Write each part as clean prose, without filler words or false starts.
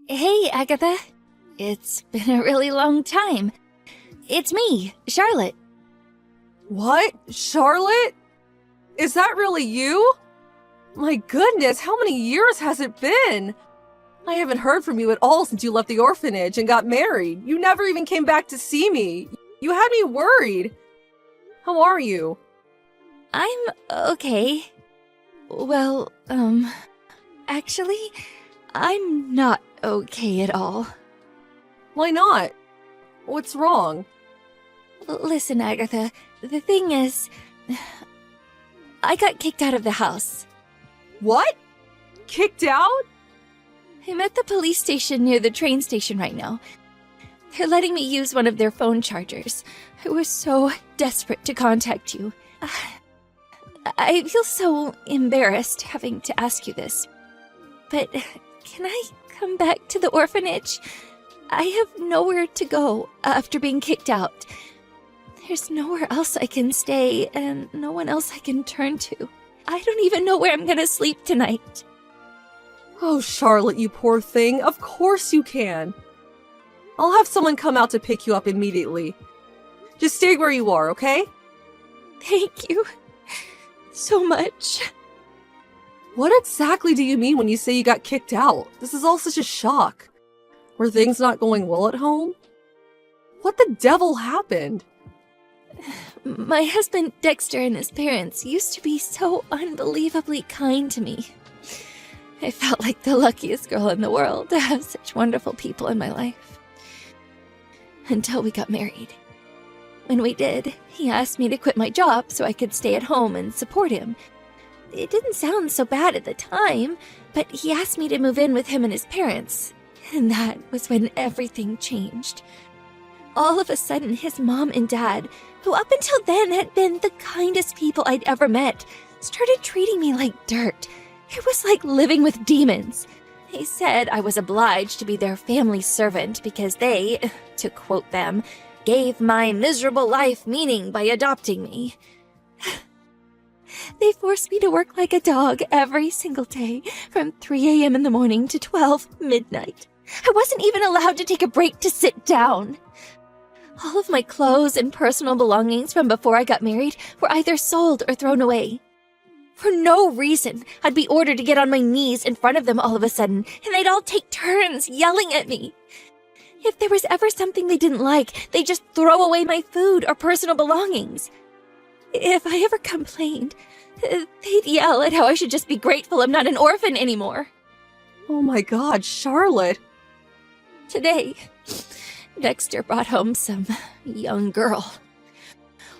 Hey, Agatha. It's been a really long time. It's me, Charlotte. What? Charlotte? Is that really you? My goodness, how many years has it been? I haven't heard from you at all since you left the orphanage and got married. You never even came back to see me. You had me worried. How are you? I'm okay. Well, actually, I'm not okay at all. Why not? What's wrong? Listen, Agatha, the thing is, I got kicked out of the house. What? Kicked out? I'm at the police station near the train station right now. They're letting me use one of their phone chargers. I was so desperate to contact you. I feel so embarrassed having to ask you this. But can I come back to the orphanage? I have nowhere to go after being kicked out. There's nowhere else I can stay and no one else I can turn to. I don't even know where I'm gonna sleep tonight. Oh, Charlotte, you poor thing. Of course you can. I'll have someone come out to pick you up immediately. Just stay where you are, okay? Thank you so much. What exactly do you mean when you say you got kicked out? This is all such a shock. Were things not going well at home? What the devil happened? My husband Dexter and his parents used to be so unbelievably kind to me. I felt like the luckiest girl in the world to have such wonderful people in my life. Until we got married. When we did, he asked me to quit my job so I could stay at home and support him. It didn't sound so bad at the time, but he asked me to move in with him and his parents. And that was when everything changed. All of a sudden, his mom and dad, who up until then had been the kindest people I'd ever met, started treating me like dirt. It was like living with demons. They said I was obliged to be their family servant because they, to quote them, gave my miserable life meaning by adopting me. They forced me to work like a dog every single day from 3 a.m. in the morning to 12 midnight. I wasn't even allowed to take a break to sit down. All of my clothes and personal belongings from before I got married were either sold or thrown away. For no reason, I'd be ordered to get on my knees in front of them all of a sudden, and they'd all take turns yelling at me. If there was ever something they didn't like, they'd just throw away my food or personal belongings. If I ever complained, they'd yell at how I should just be grateful I'm not an orphan anymore. Oh my God, Charlotte. Today, Dexter brought home some young girl.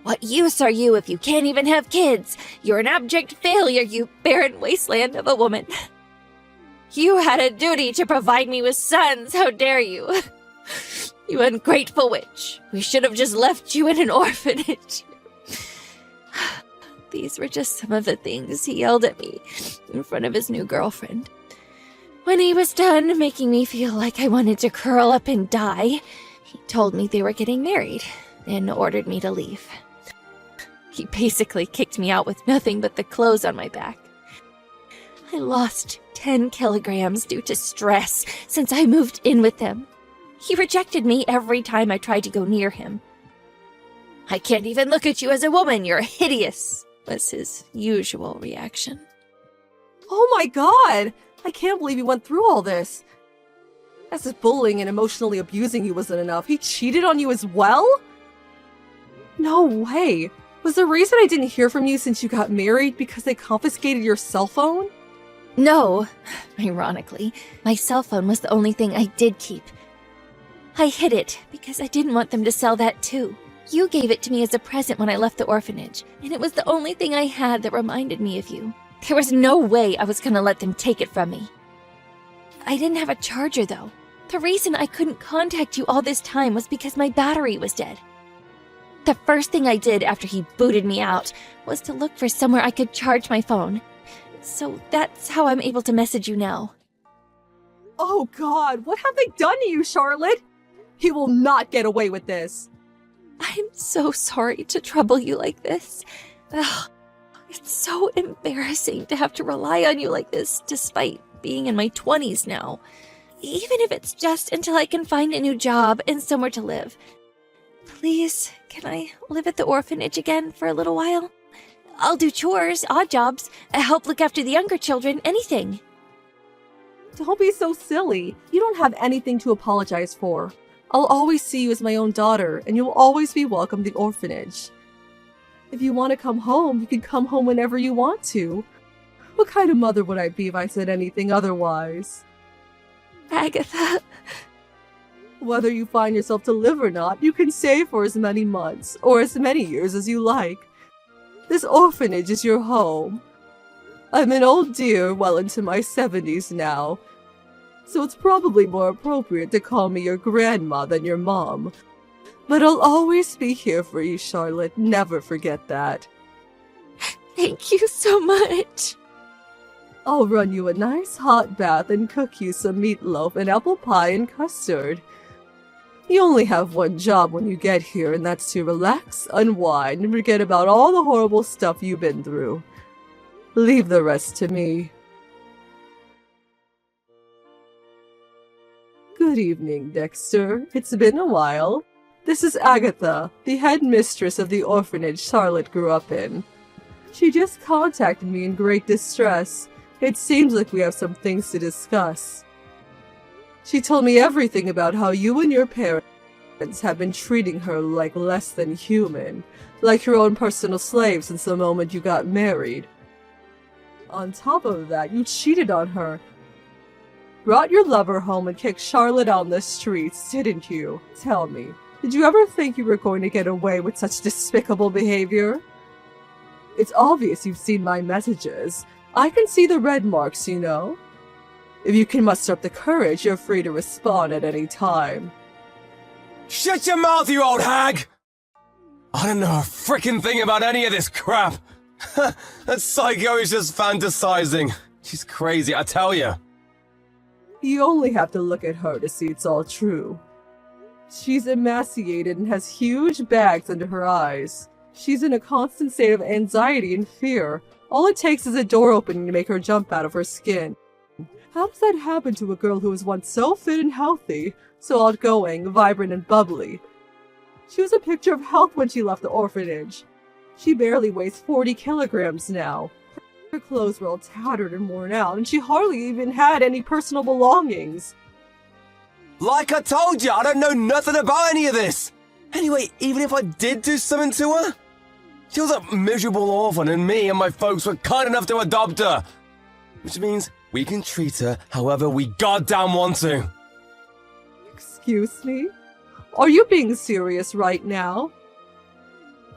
What use are you if you can't even have kids? You're an abject failure, you barren wasteland of a woman. You had a duty to provide me with sons, how dare you? You ungrateful witch. We should have just left you in an orphanage. These were just some of the things he yelled at me in front of his new girlfriend. When he was done making me feel like I wanted to curl up and die, he told me they were getting married and ordered me to leave. He basically kicked me out with nothing but the clothes on my back. I lost 10 kilograms due to stress since I moved in with them. He rejected me every time I tried to go near him. I can't even look at you as a woman, you're hideous, was his usual reaction. Oh my God! I can't believe you went through all this. As if bullying and emotionally abusing you wasn't enough, he cheated on you as well? No way! Was the reason I didn't hear from you since you got married because they confiscated your cell phone? No. Ironically, my cell phone was the only thing I did keep. I hid it because I didn't want them to sell that too. You gave it to me as a present when I left the orphanage, and it was the only thing I had that reminded me of you. There was no way I was gonna let them take it from me. I didn't have a charger though. The reason I couldn't contact you all this time was because my battery was dead. The first thing I did after he booted me out was to look for somewhere I could charge my phone. So that's how I'm able to message you now. Oh God, what have they done to you, Charlotte? He will not get away with this. I'm so sorry to trouble you like this. Ugh, it's so embarrassing to have to rely on you like this, despite being in my 20s now. even if it's just until I can find a new job and somewhere to live. Please, can I live at the orphanage again for a little while? I'll do chores, odd jobs, help look after the younger children, anything. Don't be so silly. You don't have anything to apologize for. I'll always see you as my own daughter, and you'll always be welcome at the orphanage. If you want to come home, you can come home whenever you want to. What kind of mother would I be if I said anything otherwise? Agatha. Whether you find yourself to live or not, you can stay for as many months, or as many years as you like. This orphanage is your home. I'm an old dear, well into my 70s now, so it's probably more appropriate to call me your grandma than your mom. But I'll always be here for you, Charlotte. Never forget that. Thank you so much. I'll run you a nice hot bath and cook you some meatloaf and apple pie and custard. You only have one job when you get here, and that's to relax, unwind, and forget about all the horrible stuff you've been through. Leave the rest to me. Good evening, Dexter. It's been a while. This is Agatha, the head mistress of the orphanage Charlotte grew up in. She just contacted me in great distress. It seems like we have some things to discuss. She told me everything about how you and your parents have been treating her like less than human, like your own personal slave since the moment you got married. On top of that, you cheated on her. Brought your lover home and kicked Charlotte out on the streets, didn't you? Tell me, did you ever think you were going to get away with such despicable behavior? It's obvious you've seen my messages. I can see the red marks, you know. If you can muster up the courage, you're free to respond at any time. Shut your mouth, you old hag! I don't know a frickin' thing about any of this crap. That psycho is just fantasizing. She's crazy, I tell you. You only have to look at her to see it's all true. She's emaciated and has huge bags under her eyes. She's in a constant state of anxiety and fear. All it takes is a door opening to make her jump out of her skin. How does that happen to a girl who was once so fit and healthy, so outgoing, vibrant, and bubbly? She was a picture of health when she left the orphanage. She barely weighs 40 kilograms now. Her clothes were all tattered and worn out, and she hardly even had any personal belongings. Like I told you, I don't know nothing about any of this. Anyway, even if I did do something to her, she was a miserable orphan, and me and my folks were kind enough to adopt her. Which means we can treat her however we goddamn want to. Excuse me? Are you being serious right now?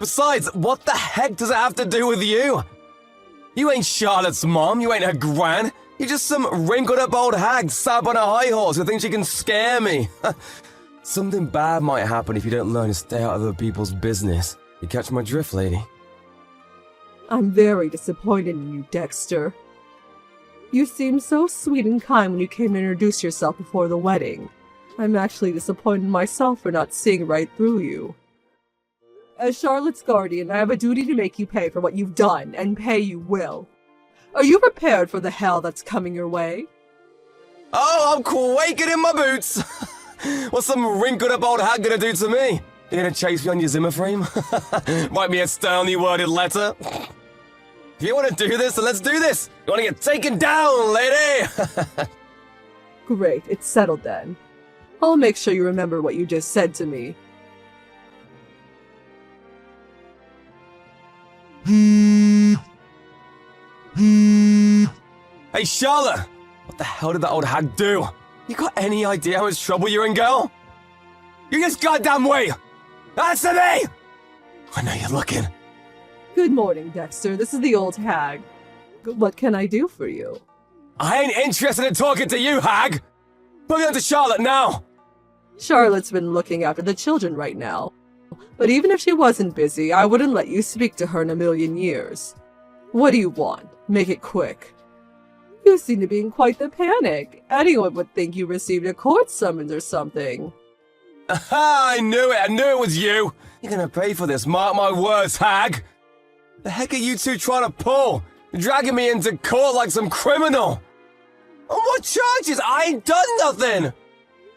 Besides, what the heck does it have to do with you? You ain't Charlotte's mom, you ain't her gran. You're just some wrinkled-up old hag sat on a high horse who thinks she can scare me. Something bad might happen if you don't learn to stay out of other people's business. You catch my drift, lady? I'm very disappointed in you, Dexter. You seemed so sweet and kind when you came to introduce yourself before the wedding. I'm actually disappointed myself for not seeing right through you. As Charlotte's guardian, I have a duty to make you pay for what you've done, and pay you will. Are you prepared for the hell that's coming your way? Oh, I'm quaking in my boots! What's some wrinkled-up old hag gonna do to me? You gonna chase me on your Zimmer frame? Write me a sternly worded letter? If you want to do this, then let's do this! You want to get taken down, lady? Great, it's settled then. I'll make sure you remember what you just said to me. Hey, Charlotte! What the hell did that old hag do? You got any idea how much trouble you're in, girl? You just goddamn wait! Answer me! I know you're looking. Good morning, Dexter. This is the old hag. What can I do for you? I ain't interested in talking to you, hag! Put me on to Charlotte now! Charlotte's been looking after the children right now. But even if she wasn't busy, I wouldn't let you speak to her in a million years. What do you want? Make it quick. You seem to be in quite the panic. Anyone would think you received a court summons or something. Aha! I knew it was you! You're gonna pay for this, mark my words, hag! The heck are you two trying to pull? You're dragging me into court like some criminal! On what charges? I ain't done nothing!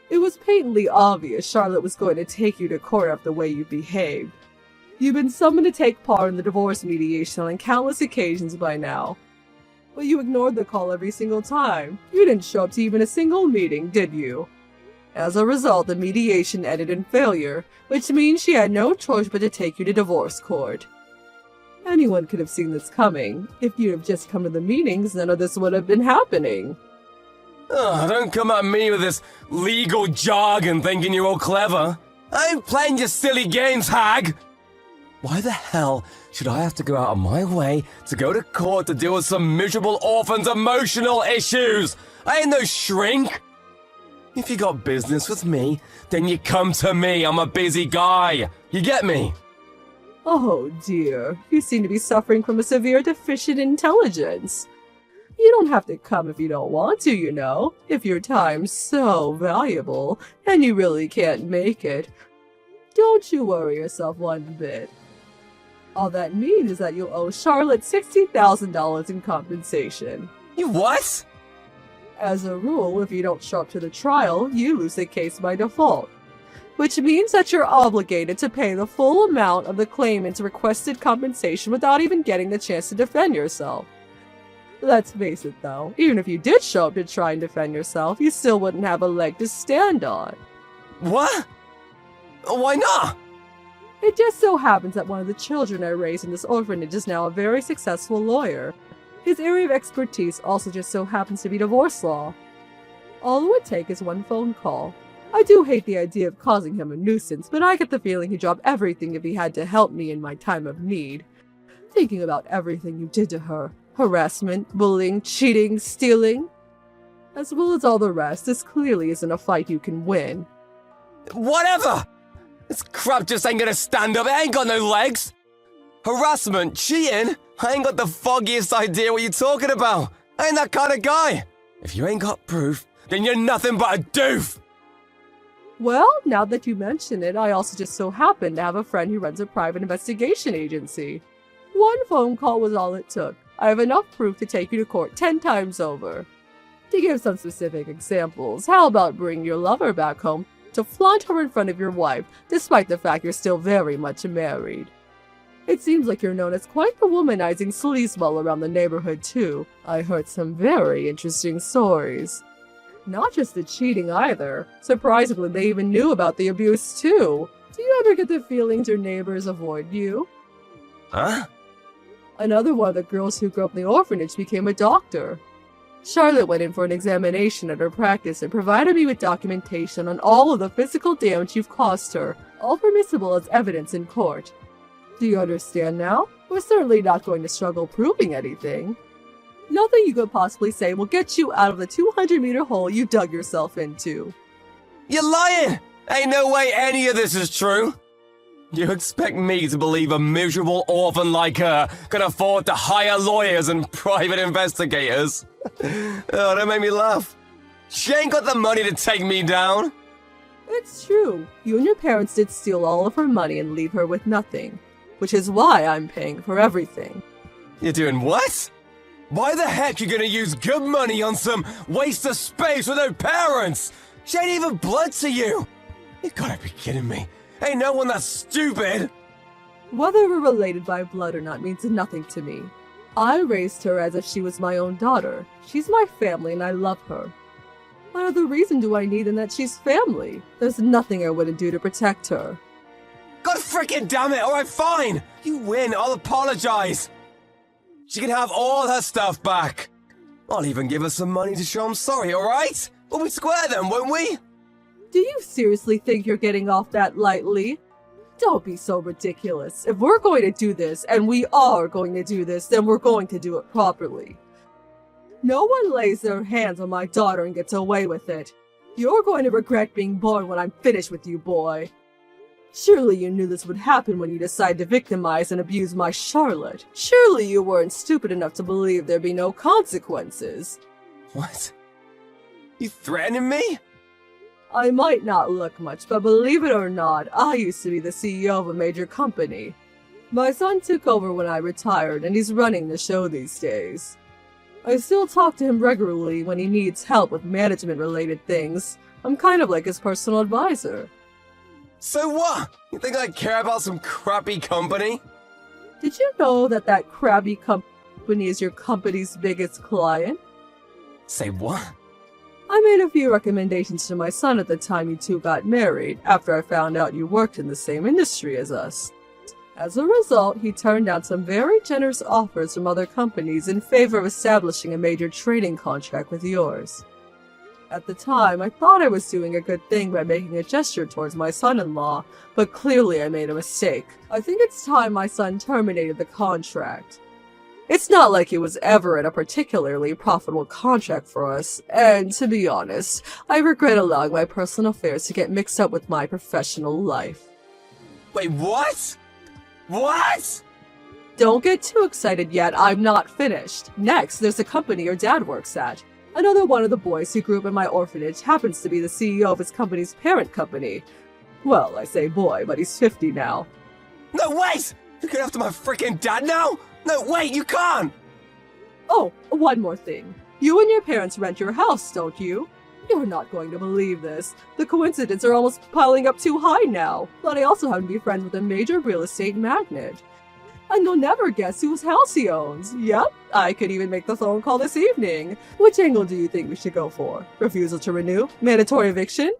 It was patently obvious Charlotte was going to take you to court after the way you behaved. You've been summoned to take part in the divorce mediation on countless occasions by now. But you ignored the call every single time. You didn't show up to even a single meeting, did you? As a result, the mediation ended in failure, which means she had no choice but to take you to divorce court. Anyone could have seen this coming. If you'd have just come to the meetings, none of this would have been happening. Ugh, don't come at me with this legal jargon thinking you're all clever. I ain't playing your silly games, hag! Why the hell should I have to go out of my way to go to court to deal with some miserable orphan's emotional issues? I ain't no shrink! If you got business with me, then you come to me. I'm a busy guy. You get me? Oh dear, you seem to be suffering from a severe deficient intelligence. You don't have to come if you don't want to, you know, if your time's so valuable and you really can't make it. Don't you worry yourself one bit. All that means is that you'll owe Charlotte $60,000 in compensation. You what? As a rule, if you don't show up to the trial, you lose the case by default, which means that you're obligated to pay the full amount of the claimant's requested compensation without even getting the chance to defend yourself. Let's face it though, even if you did show up to try and defend yourself, you still wouldn't have a leg to stand on. What? Why not? It just so happens that one of the children I raised in this orphanage is now a very successful lawyer. His area of expertise also just so happens to be divorce law. All it would take is one phone call. I do hate the idea of causing him a nuisance, but I get the feeling he'd drop everything if he had to help me in my time of need. Thinking about everything you did to her. Harassment, bullying, cheating, stealing. As well as all the rest, this clearly isn't a fight you can win. Whatever! This crap just ain't gonna stand up. It ain't got no legs. Harassment, cheating? I ain't got the foggiest idea what you're talking about. I ain't that kind of guy. If you ain't got proof, then you're nothing but a doof. Well, now that you mention it, I also just so happen to have a friend who runs a private investigation agency. One phone call was all it took. I have enough proof to take you to court 10 times over. To give some specific examples, how about bringing your lover back home to flaunt her in front of your wife, despite the fact you're still very much married? It seems like you're known as quite the womanizing sleazeball around the neighborhood, too. I heard some very interesting stories. Not just the cheating, either. Surprisingly, they even knew about the abuse, too. Do you ever get the feelings your neighbors avoid you? Huh? Another one of the girls who grew up in the orphanage became a doctor. Charlotte went in for an examination at her practice and provided me with documentation on all of the physical damage you've caused her, all permissible as evidence in court. Do you understand now? We're certainly not going to struggle proving anything. Nothing you could possibly say will get you out of the 200-meter hole you dug yourself into. You're lying! Ain't no way any of this is true. You expect me to believe a miserable orphan like her can afford to hire lawyers and private investigators? Oh, don't make me laugh. She ain't got the money to take me down. It's true. You and your parents did steal all of her money and leave her with nothing. Which is why I'm paying for everything. You're doing what? Why the heck you gonna use good money on some waste of space with no parents? She ain't even blood to you. You gotta be kidding me. Ain't no one that stupid. Whether we're related by blood or not means nothing to me. I raised her as if she was my own daughter. She's my family and I love her. What other reason do I need than that she's family? There's nothing I wouldn't do to protect her. God freaking damn it, alright fine. You win, I'll apologize. She can have all her stuff back. I'll even give her some money to show I'm sorry, alright? We'll be square then, won't we? Do you seriously think you're getting off that lightly? Don't be so ridiculous. If we're going to do this, and we are going to do this, then we're going to do it properly. No one lays their hands on my daughter and gets away with it. You're going to regret being born when I'm finished with you, boy. Surely you knew this would happen when you decided to victimize and abuse my Charlotte. Surely you weren't stupid enough to believe there'd be no consequences. What? You threatening me? I might not look much, but believe it or not, I used to be the CEO of a major company. My son took over when I retired, and he's running the show these days. I still talk to him regularly when he needs help with management-related things. I'm kind of like his personal advisor. So what? You think I care about some crappy company? Did you know that that crabby company is your company's biggest client? Say what? I made a few recommendations to my son at the time you two got married, after I found out you worked in the same industry as us. As a result, he turned down some very generous offers from other companies in favor of establishing a major trading contract with yours. At the time, I thought I was doing a good thing by making a gesture towards my son-in-law, but clearly I made a mistake. I think it's time my son terminated the contract. It's not like it was ever in a particularly profitable contract for us, and to be honest, I regret allowing my personal affairs to get mixed up with my professional life. Wait, what? What? Don't get too excited yet, I'm not finished. Next, there's the company your dad works at. Another one of the boys who grew up in my orphanage happens to be the CEO of his company's parent company. Well, I say boy, but he's 50 now. No, wait! You're going after my freaking dad now? No, wait, you can't! Oh, one more thing. You and your parents rent your house, don't you? You're not going to believe this. The coincidences are almost piling up too high now. But I also happen to be friends with a major real estate magnate. And you'll never guess whose house he owns. Yep, I could even make the phone call this evening. Which angle do you think we should go for? Refusal to renew? Mandatory eviction?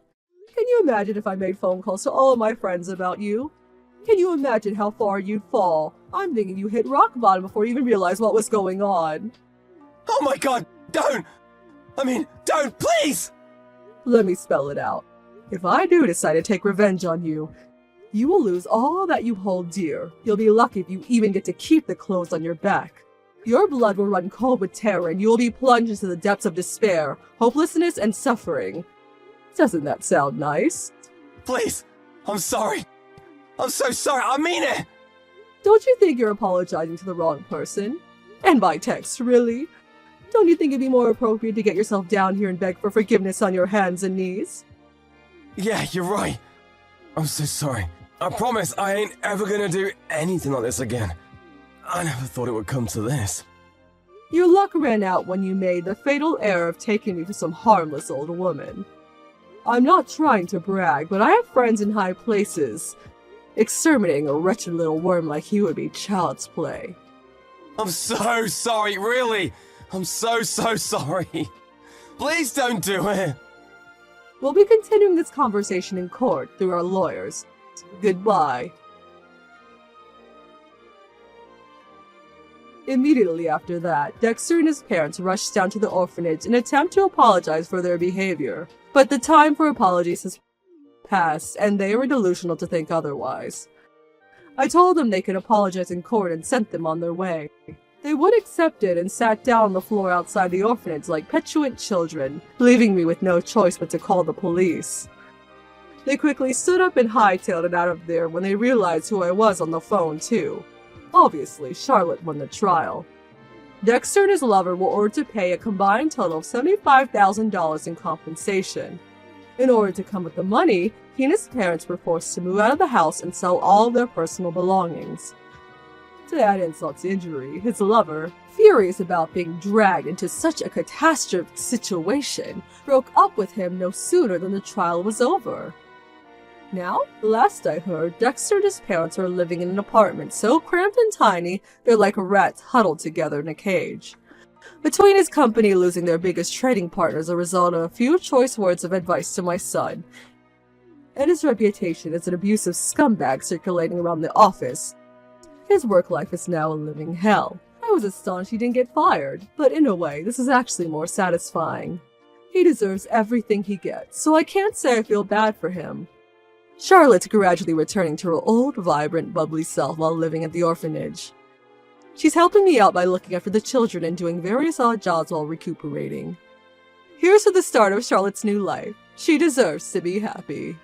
Can you imagine if I made phone calls to all of my friends about you? Can you imagine how far you'd fall? I'm thinking you hit rock bottom before you even realized what was going on. Oh my god, don't! Don't, please! Let me spell it out. If I do decide to take revenge on you, you will lose all that you hold dear. You'll be lucky if you even get to keep the clothes on your back. Your blood will run cold with terror and you will be plunged into the depths of despair, hopelessness, and suffering. Doesn't that sound nice? Please, I'm sorry. I'm so sorry, I mean it! Don't you think you're apologizing to the wrong person? And by text, really? Don't you think it'd be more appropriate to get yourself down here and beg for forgiveness on your hands and knees? Yeah, you're right. I'm so sorry. I promise I ain't ever gonna do anything like this again. I never thought it would come to this. Your luck ran out when you made the fatal error of taking me for some harmless old woman. I'm not trying to brag, but I have friends in high places. Exterminating a wretched little worm like you would be child's play. I'm so sorry, really. I'm so sorry. Please don't do it. We'll be continuing this conversation in court through our lawyers. Goodbye. Immediately after that, Dexter and his parents rushed down to the orphanage in an attempt to apologize for their behavior. But the time for apologies has passed, and they were delusional to think otherwise. I told them they could apologize in court and sent them on their way. They would accept it and sat down on the floor outside the orphanage like petulant children, leaving me with no choice but to call the police. They quickly stood up and hightailed it out of there when they realized who I was on the phone, too. Obviously, Charlotte won the trial. Dexter and his lover were ordered to pay a combined total of $75,000 in compensation. In order to come with the money, he and his parents were forced to move out of the house and sell all of their personal belongings. To add insult to injury, his lover, furious about being dragged into such a catastrophic situation, broke up with him no sooner than the trial was over. Now, last I heard, Dexter and his parents are living in an apartment so cramped and tiny, they're like rats huddled together in a cage. Between his company losing their biggest trading partner as a result of a few choice words of advice to my son, and his reputation as an abusive scumbag circulating around the office, his work life is now a living hell. I was astonished he didn't get fired, but in a way, this is actually more satisfying. He deserves everything he gets, so I can't say I feel bad for him. Charlotte's gradually returning to her old, vibrant, bubbly self while living at the orphanage. She's helping me out by looking after the children and doing various odd jobs while recuperating. Here's to the start of Charlotte's new life. She deserves to be happy.